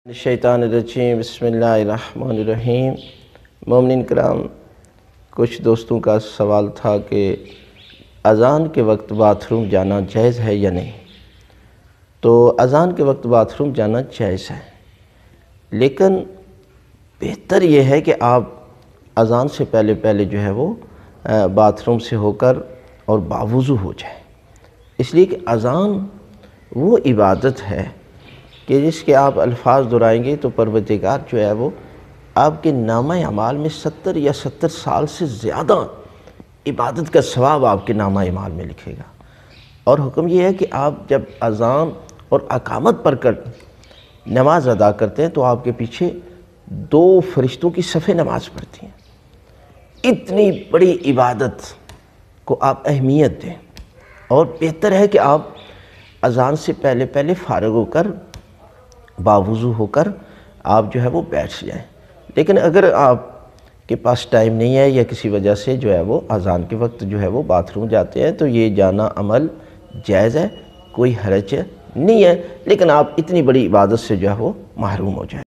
शैतानिर्रजीम बिस्मिल्लाहिर्रहमानिर्रहीम। मोमिनीन कराम, कुछ दोस्तों का सवाल था कि अज़ान के वक्त बाथरूम जाना जायज़ है या नहीं। तो अज़ान के वक्त बाथरूम जाना जायज़ है, लेकिन बेहतर ये है कि आप अज़ान से पहले पहले जो है वो बाथरूम से होकर और बावुज़ू हो जाए, इसलिए कि अज़ान वो इबादत है कि जिसके आप अल्फाज दोहराएंगे तो परवरदिगार जो है वो आपके नामा अमाल में 70 या 70 साल से ज़्यादा इबादत का सवाब आपके नामा अमाल में लिखेगा। और हुक्म ये है कि आप जब अज़ान और अकामत पढ़ कर नमाज अदा करते हैं तो आपके पीछे 2 फरिश्तों की सफ़े नमाज पढ़ती हैं। इतनी बड़ी इबादत को आप अहमियत दें, और बेहतर है कि आप अज़ान से पहले पहले फ़ारिग होकर बावुज़ू होकर आप जो है वो बैठ जाएं। लेकिन अगर आप के पास टाइम नहीं है या किसी वजह से जो है वो अज़ान के वक्त जो है वो बाथरूम जाते हैं तो ये जाना अमल जायज़ है, कोई हरज नहीं है, लेकिन आप इतनी बड़ी इबादत से जो है वो महरूम हो जाए।